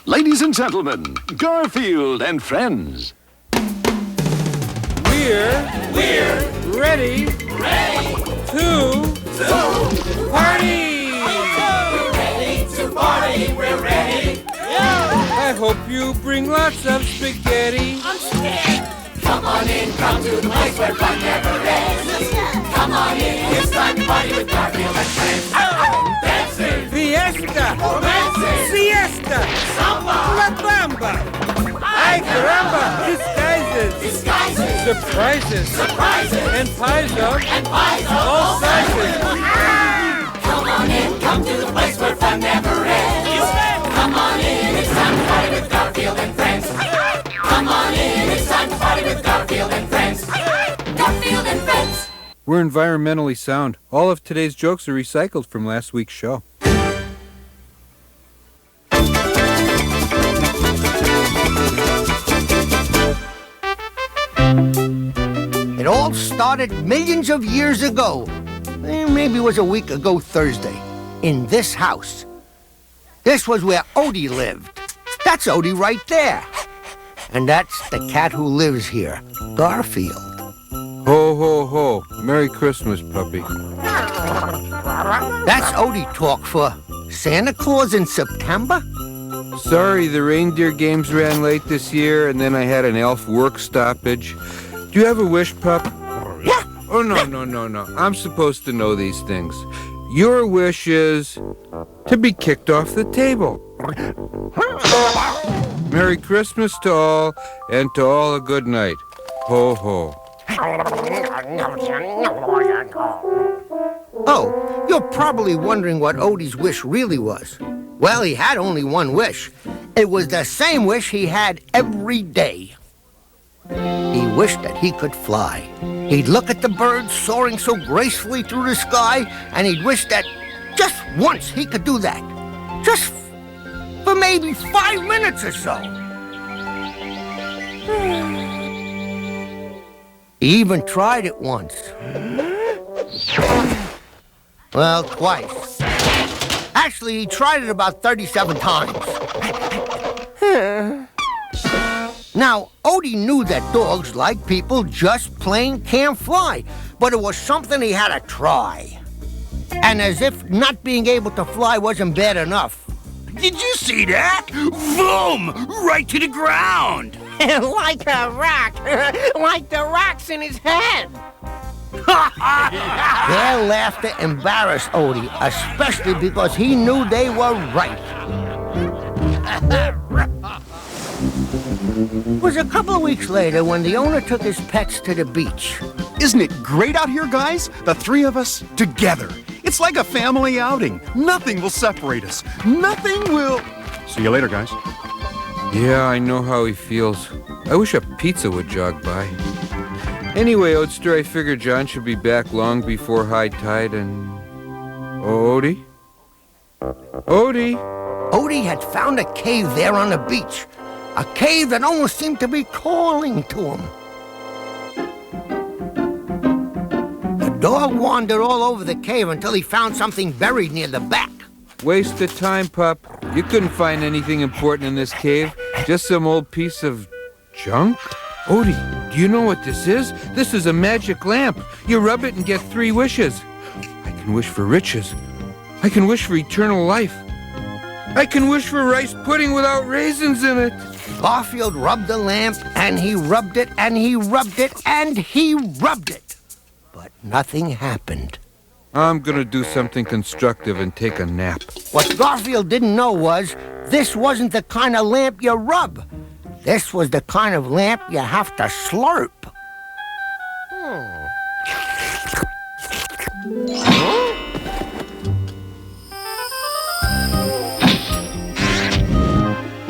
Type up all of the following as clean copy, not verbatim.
Ladies and gentlemen, Garfield and friends. We're ready to party! We're ready to party, we're ready. I hope you bring lots of spaghetti. I'm scared. Come on in, come to the place where fun never ends. Come on in, it's time to party with Garfield and friends. Dancing, Fiesta! romancing, Siesta! samba, La Bamba! Ay caramba! Disguises! Surprises! And pies of all sizes! Come on in, come to the place where fun never ends. Come on in, it's time to party with Garfield and friends. Come on in, it's time to party with Garfield and friends. Garfield and friends. We're environmentally sound. All of today's jokes are recycled from last week's show. It all started millions of years ago. Maybe it was a week ago Thursday. In this house. This was where Odie lived. That's Odie right there. And that's the cat who lives here, Garfield. Ho, ho, ho. Merry Christmas, puppy. That's Odie talk for Santa Claus in September? Sorry, the reindeer games ran late this year, and then I had an elf work stoppage. Do you have a wish, pup? Yeah. Oh, no. I'm supposed to know these things. Your wish is to be kicked off the table. Merry Christmas to all, and to all a good night. Ho, ho. Oh, you're probably wondering what Odie's wish really was. Well, he had only one wish. It was the same wish he had every day. He wished that he could fly. He'd look at the birds soaring so gracefully through the sky, and he'd wish that just once he could do that. Just for maybe 5 minutes or so. He even tried it once. Well, twice. Actually, he tried it about 37 times. Now, Odie knew that dogs, like people, just plain can't fly, but it was something he had to try. And as if not being able to fly wasn't bad enough. Did you see that? Boom! Right to the ground! Like a rock. Like the rocks in his head. Their laughter embarrassed Odie, especially because he knew they were right. It was a couple of weeks later when the owner took his pets to the beach. Isn't it great out here, guys? The three of us together. It's like a family outing. Nothing will separate us. Nothing will... See you later, guys. Yeah, I know how he feels. I wish a pizza would jog by. Anyway, Oatster, I figure John should be back long before high tide and... Odie? Odie? Odie had found a cave there on the beach. A cave that almost seemed to be calling to him. The dog wandered all over the cave until he found something buried near the back. Waste of time, pup. You couldn't find anything important in this cave. Just some old piece of junk? Odie, do you know what this is? This is a magic lamp. You rub it and get 3 wishes. I can wish for riches. I can wish for eternal life. I can wish for rice pudding without raisins in it. Garfield rubbed the lamp, and he rubbed it, and he rubbed it, and he rubbed it. But nothing happened. I'm gonna do something constructive and take a nap. What Garfield didn't know was, this wasn't the kind of lamp you rub. This was the kind of lamp you have to slurp.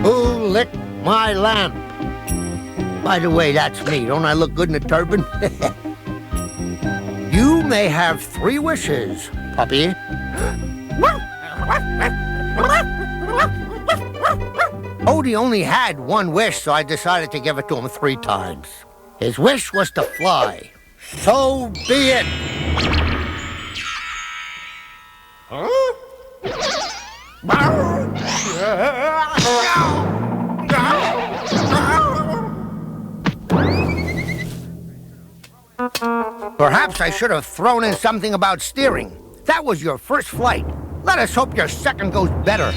Who lit my lamp? By the way, that's me. Don't I look good in a turban? You may have 3 wishes, puppy. Odie only had 1 wish, so I decided to give it to him 3 times. His wish was to fly. So be it. Huh? Perhaps I should have thrown in something about steering. That was your first flight. Let us hope your second goes better.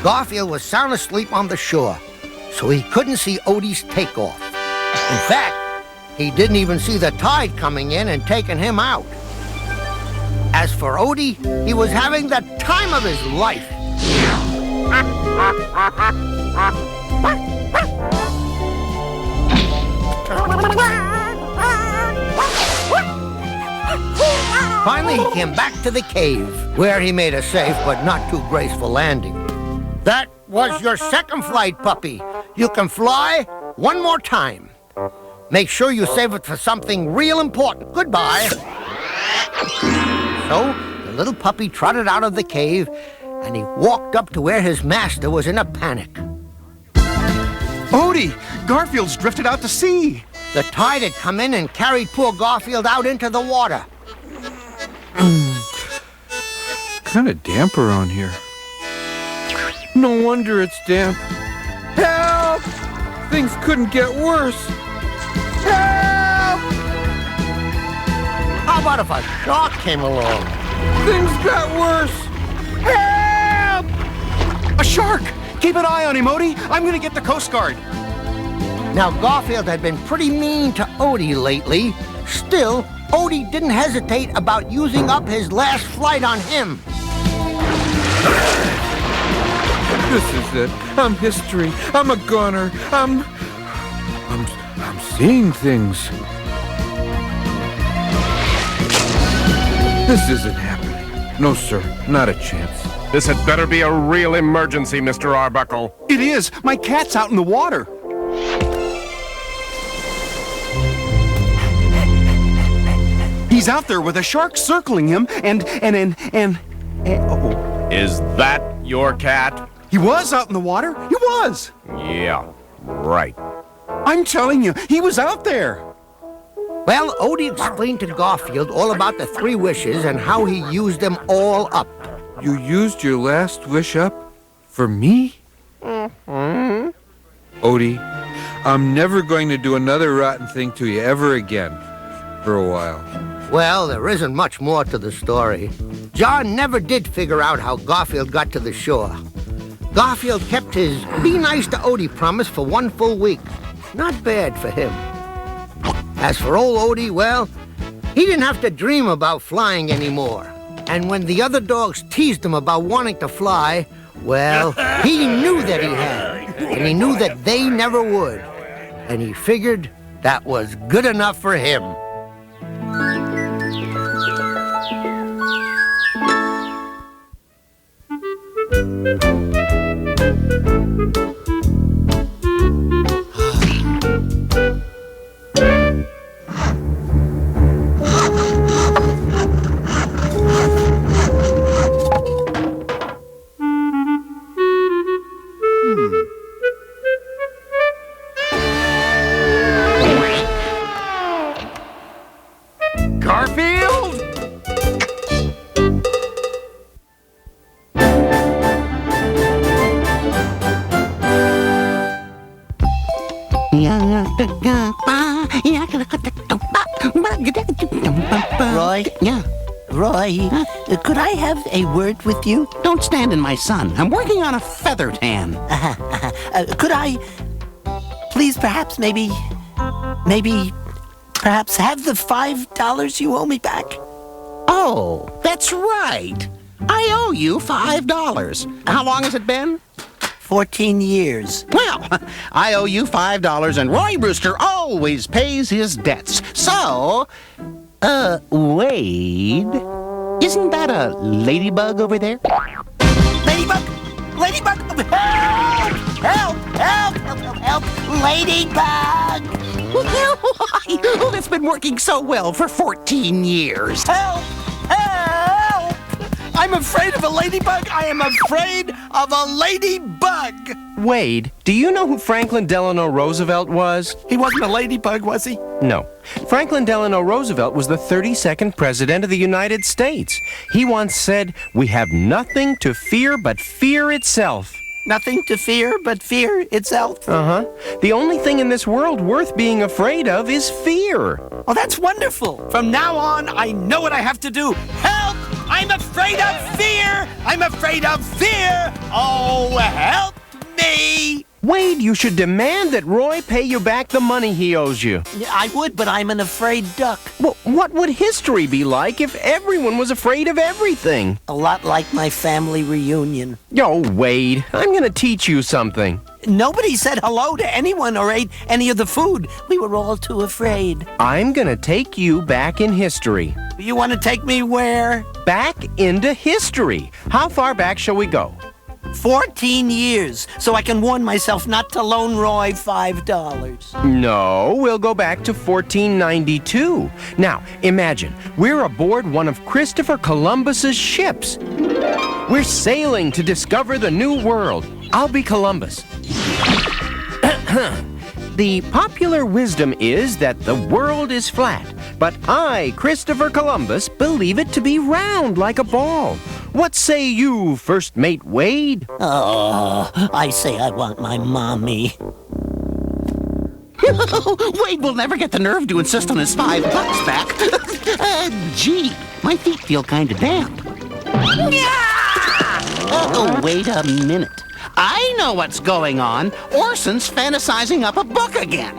Garfield was sound asleep on the shore, so he couldn't see Odie's takeoff. In fact, he didn't even see the tide coming in and taking him out. As for Odie, he was having the time of his life. Finally, he came back to the cave, where he made a safe but not too graceful landing. That was your second flight, puppy. You can fly one more time. Make sure you save it for something real important. Goodbye. So, the little puppy trotted out of the cave, and he walked up to where his master was in a panic. Odie, Garfield's drifted out to sea. The tide had come in and carried poor Garfield out into the water. Kind of damp around here. No wonder it's damp. Help! Things couldn't get worse. Help! How about if a shark came along? Things got worse. Help! A shark! Keep an eye on him, Odie. I'm gonna get the Coast Guard. Now, Garfield had been pretty mean to Odie lately. Still, Odie didn't hesitate about using up his last flight on him. This is it. I'm history. I'm a goner. I'm seeing things. This isn't happening. No, sir. Not a chance. This had better be a real emergency, Mr. Arbuckle. It is. My cat's out in the water. He's out there with a shark circling him, and uh-oh. Is that your cat? He was out in the water. He was. Yeah, right. I'm telling you, he was out there. Well, Odie explained to Garfield all about the 3 wishes and how he used them all up. You used your last wish up for me? Mm-hmm. Odie, I'm never going to do another rotten thing to you ever again. For a while. Well, there isn't much more to the story. John never did figure out how Garfield got to the shore. Garfield kept his be nice to Odie promise for 1 full week. Not bad for him. As for old Odie, well, he didn't have to dream about flying anymore. And when the other dogs teased him about wanting to fly, well, he knew that he had. And he knew that they never would. And he figured that was good enough for him. Garfield? Roy? Yeah? Roy, could I have a word with you? Don't stand in my sun. I'm working on a feather tan. Could I, please, perhaps, perhaps have the $5 you owe me back? Oh, that's right. I owe you $5. How long has it been? 14 years. Well, I owe you $5, and Roy Brewster always pays his debts. So, Wade, isn't that a ladybug over there? Ladybug! Ladybug! Help! Help! Help! Help! Help! Help! Ladybug! Oh, it's been working so well for 14 years. Help! Help! I'm afraid of a ladybug. I am afraid of a ladybug. Wade, do you know who Franklin Delano Roosevelt was? He wasn't a ladybug, was he? No. Franklin Delano Roosevelt was the 32nd President of the United States. He once said, "We have nothing to fear but fear itself." Nothing to fear but fear itself. Uh-huh. The only thing in this world worth being afraid of is fear. Oh, that's wonderful. From now on, I know what I have to do. Help! I'm afraid of fear! I'm afraid of fear! Oh, help me! Wade, you should demand that Roy pay you back the money he owes you. I would, but I'm an afraid duck. Well, what would history be like if everyone was afraid of everything? A lot like my family reunion. Yo, Wade, I'm gonna teach you something. Nobody said hello to anyone or ate any of the food. We were all too afraid. I'm gonna take you back in history. You want to take me where? Back into history. How far back shall we go? 14 years, so I can warn myself not to loan Roy $5. No, we'll go back to 1492. Now, imagine, we're aboard one of Christopher Columbus's ships. We're sailing to discover the new world. I'll be Columbus. The popular wisdom is that the world is flat, but I, Christopher Columbus, believe it to be round like a ball. What say you, First Mate Wade? Oh, I say I want my mommy. Wade will never get the nerve to insist on his $5 back. Gee, my feet feel kind of damp. Oh, wait a minute. I know what's going on. Orson's fantasizing up a book again.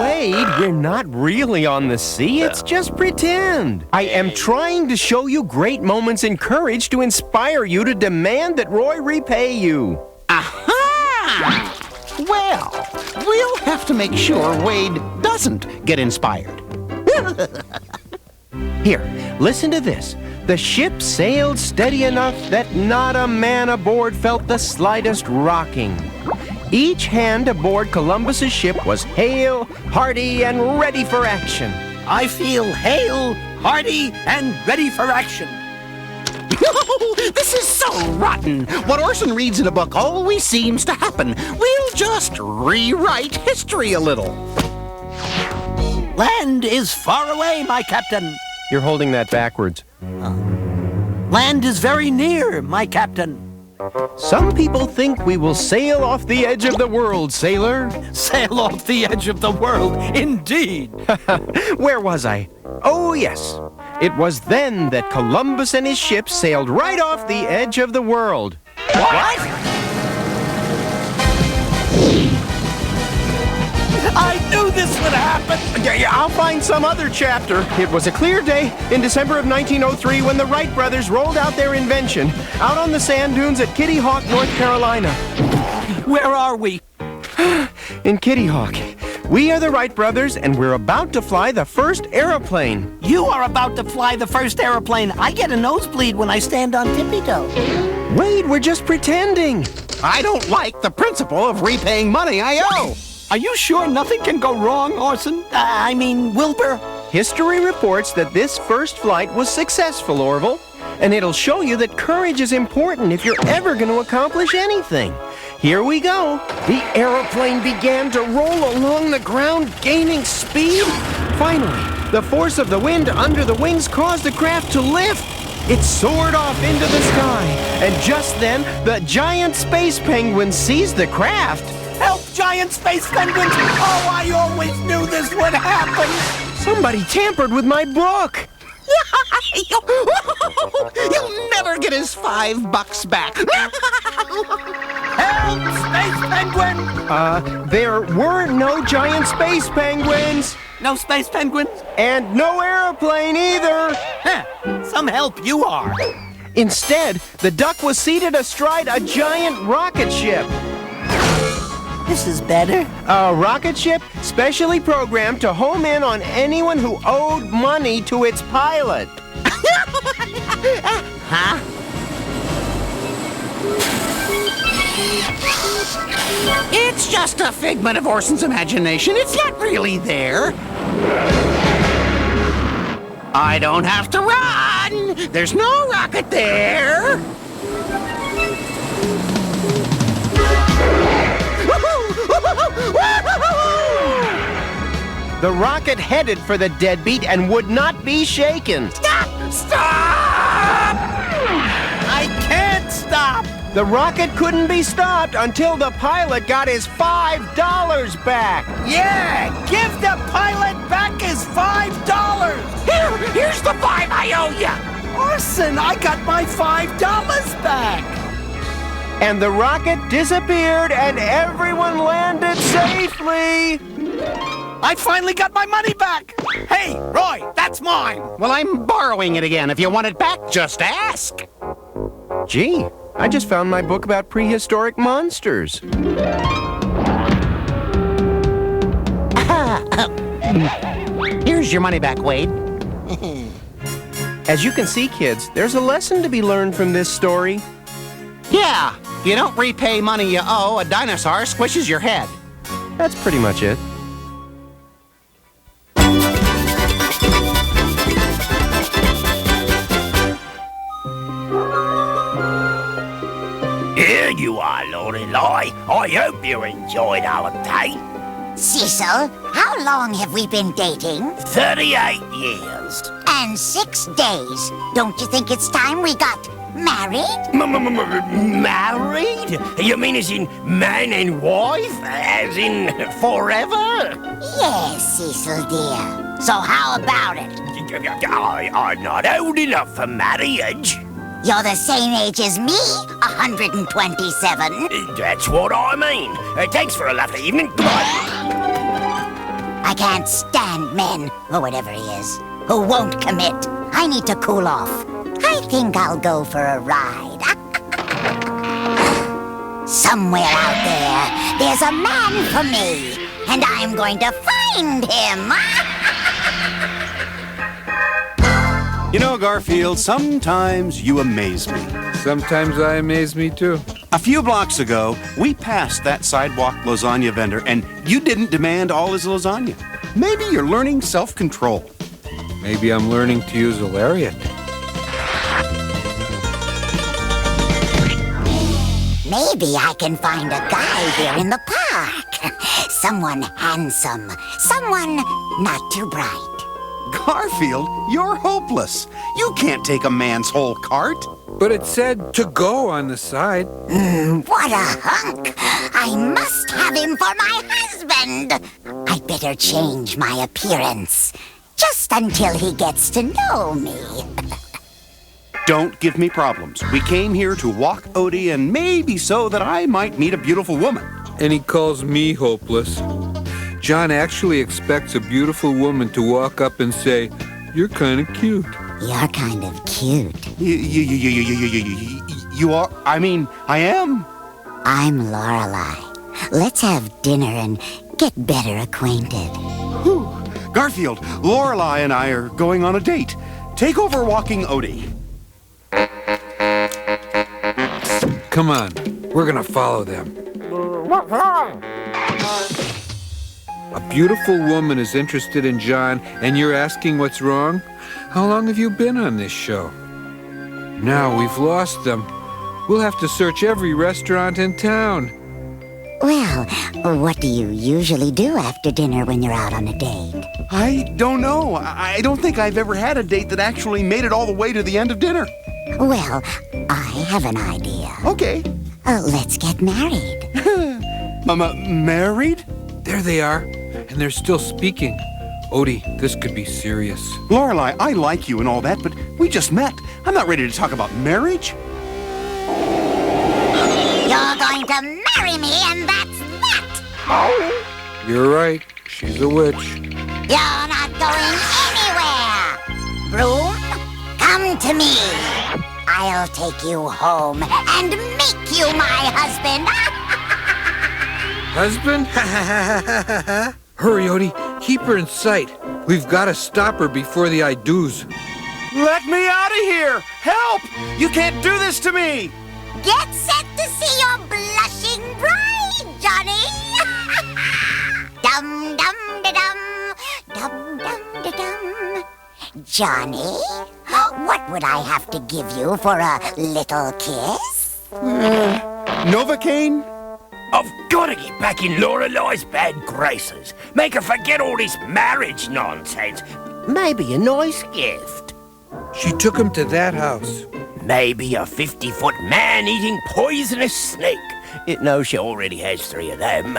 Wade, we're not really on the sea. It's just pretend. I am trying to show you great moments in courage to inspire you to demand that Roy repay you. Aha! Well, we'll have to make sure Wade doesn't get inspired. Here, listen to this. The ship sailed steady enough that not a man aboard felt the slightest rocking. Each hand aboard Columbus's ship was hale, hearty, and ready for action. I feel hale, hearty, and ready for action. This is so rotten. What Orson reads in a book always seems to happen. We'll just rewrite history a little. Land is far away, my captain. You're holding that backwards. Land is very near, my captain. Some people think we will sail off the edge of the world, sailor. Sail off the edge of the world, indeed. Where was I? Oh, yes. It was then that Columbus and his ship sailed right off the edge of the world. What? I knew this would happen. Yeah, I'll find some other chapter. It was a clear day in December of 1903 when the Wright brothers rolled out their invention out on the sand dunes at Kitty Hawk, North Carolina. Where are we? In Kitty Hawk. We are the Wright brothers, and we're about to fly the first airplane. You are about to fly the first airplane. I get a nosebleed when I stand on tippy-toe. Wade, we're just pretending. I don't like the principle of repaying money I owe. Are you sure nothing can go wrong, Orson? I mean, Wilbur? History reports that this first flight was successful, Orville. And it'll show you that courage is important if you're ever going to accomplish anything. Here we go. The aeroplane began to roll along the ground, gaining speed. Finally, the force of the wind under the wings caused the craft to lift. It soared off into the sky. And just then, the giant space penguin seized the craft. Help, giant space penguins! Oh, I always knew this would happen! Somebody tampered with my book. He'll never get his $5 back. Help, space penguin! There were no giant space penguins. No space penguins? And no airplane either. Huh, some help you are. Instead, the duck was seated astride a giant rocket ship. This is better. A rocket ship specially programmed to home in on anyone who owed money to its pilot. Huh? It's just a figment of Orson's imagination. It's not really there. I don't have to run. There's no rocket there. The rocket headed for the deadbeat and would not be shaken. Stop! Stop! I can't stop! The rocket couldn't be stopped until the pilot got his $5 back. Yeah, give the pilot back his $5. Here's the 5 I owe you. Orson, I got my $5 back. And the rocket disappeared and everyone landed safely. I finally got my money back. Hey, Roy, that's mine. Well, I'm borrowing it again. If you want it back, just ask. Gee, I just found my book about prehistoric monsters. Here's your money back, Wade. As you can see, kids, there's a lesson to be learned from this story. Yeah, if you don't repay money you owe, a dinosaur squishes your head. That's pretty much it. Here you are, Lorelei. I hope you enjoyed our date. Cecil, how long have we been dating? 38 years. And 6 days. Don't you think it's time we got married? Married? You mean as in man and wife? As in forever? Yes, Cecil, dear. So how about it? I'm not old enough for marriage. You're the same age as me, 127. That's what I mean. Thanks for a lovely evening. Goodbye. I can't stand men, or whatever he is, who won't commit. I need to cool off. I think I'll go for a ride. Somewhere out there's a man for me, and I'm going to find him. You know, Garfield, sometimes you amaze me. Sometimes I amaze me too. A few blocks ago, we passed that sidewalk lasagna vendor, and you didn't demand all his lasagna. Maybe you're learning self-control. Maybe I'm learning to use a lariat. Maybe I can find a guy here in the park. Someone handsome. Someone not too bright. Garfield, you're hopeless. You can't take a man's whole cart. But it said to go on the side. What a hunk! I must have him for my husband. I'd better change my appearance. Just until he gets to know me. Don't give me problems. We came here to walk Odie, and maybe so that I might meet a beautiful woman. And he calls me hopeless. John actually expects a beautiful woman to walk up and say, "You're kind of cute." You're kind of cute. You are? I mean, I am. I'm Lorelei. Let's have dinner and get better acquainted. Whew. Garfield, Lorelei and I are going on a date. Take over walking Odie. Come on, we're gonna follow them. What's wrong? A beautiful woman is interested in John, and you're asking what's wrong? How long have you been on this show? Now we've lost them. We'll have to search every restaurant in town. Well, what do you usually do after dinner when you're out on a date? I don't know. I don't think I've ever had a date that actually made it all the way to the end of dinner. Well, I have an idea. Okay. Let's get married. Married? There they are, and they're still speaking. Odie, this could be serious. Lorelei, I like you and all that, but we just met. I'm not ready to talk about marriage. You're going to marry me, and that's that! You're right. She's a witch. You're not going anywhere! Broom, come to me. I'll take you home and make you my husband. Husband? Hurry, Odie. Keep her in sight. We've got to stop her before the I do's. Let me out of here! Help! You can't do this to me! Get set to see your blushing bride, Johnny! Dum dum da dum, dum dum da dum. Johnny, what would I have to give you for a little kiss? Novocaine? I've got to get back in Lorelei's bad graces. Make her forget all this marriage nonsense. Maybe a nice gift. She took him to that house. maybe a 50-foot man-eating poisonous snake. No, she already has 3 of them.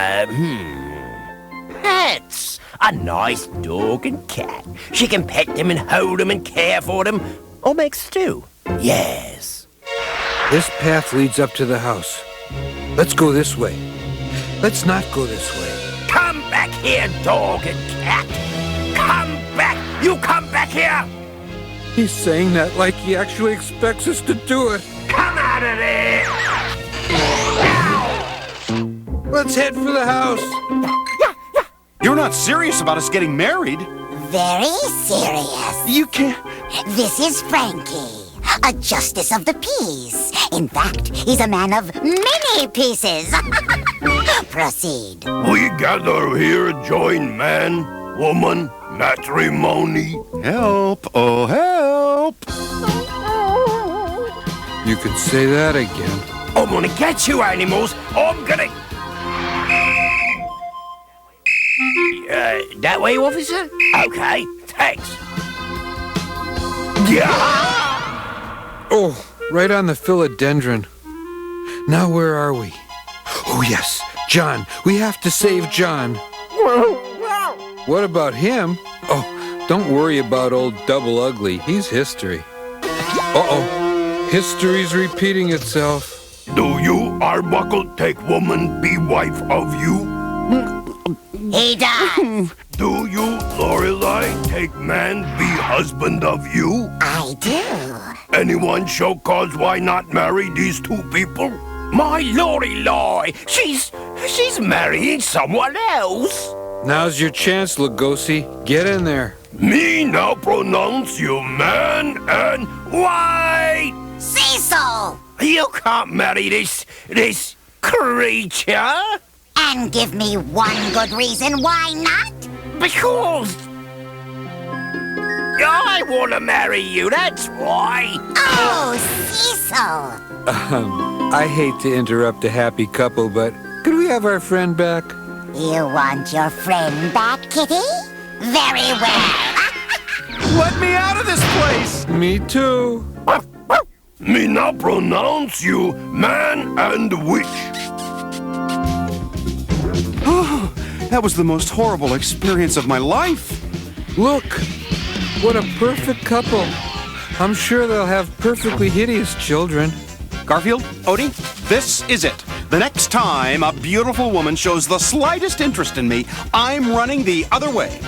Pets. A nice dog and cat. She can pet them and hold them and care for them. Or make stew. Yes. This path leads up to the house. Let's go this way. Let's not go this way. Come back here, dog and cat. Come back. You come back here. He's saying that like he actually expects us to do it. Come out of there. Let's head for the house. You're not serious about us getting married? Very serious. You can't... This is Frankie, a justice of the peace. In fact, he's a man of many pieces. Proceed. We gather here, join man, woman, matrimony. Help, oh help! You could say that again. I'm gonna get you, animals. I'm gonna... that way, officer? Okay, thanks. Yeah! Oh, right on the philodendron. Now where are we? Oh, yes, John. We have to save John. What about him? Oh, don't worry about old Double Ugly. He's history. Uh-oh. History's repeating itself. Do you, Arbuckle, take woman be wife of you? He does. Do you, Lorelei, take man be husband of you? I do. Anyone show cause why not marry these 2 people? My Lorelei, she's marrying someone else. Now's your chance, Lugosi. Get in there. Me now pronounce you man and white. Cecil! You can't marry this creature. And give me one good reason why not? Because I want to marry you, that's why. Oh, Cecil! I hate to interrupt a happy couple, but could we have our friend back? You want your friend back, Kitty? Very well. Let me out of this place! Me too. Me now pronounce you man and witch. Oh, that was the most horrible experience of my life. Look, what a perfect couple. I'm sure they'll have perfectly hideous children. Garfield, Odie, this is it. The next time a beautiful woman shows the slightest interest in me, I'm running the other way.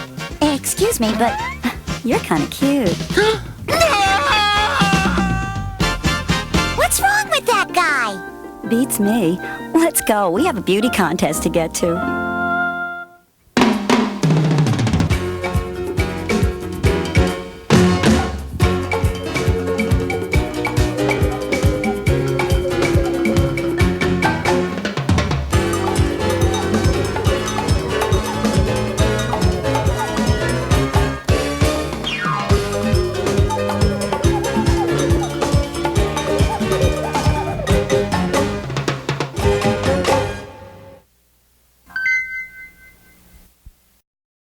Excuse me, but you're kind of cute. What's wrong with that guy? Beats me. Let's go. We have a beauty contest to get to.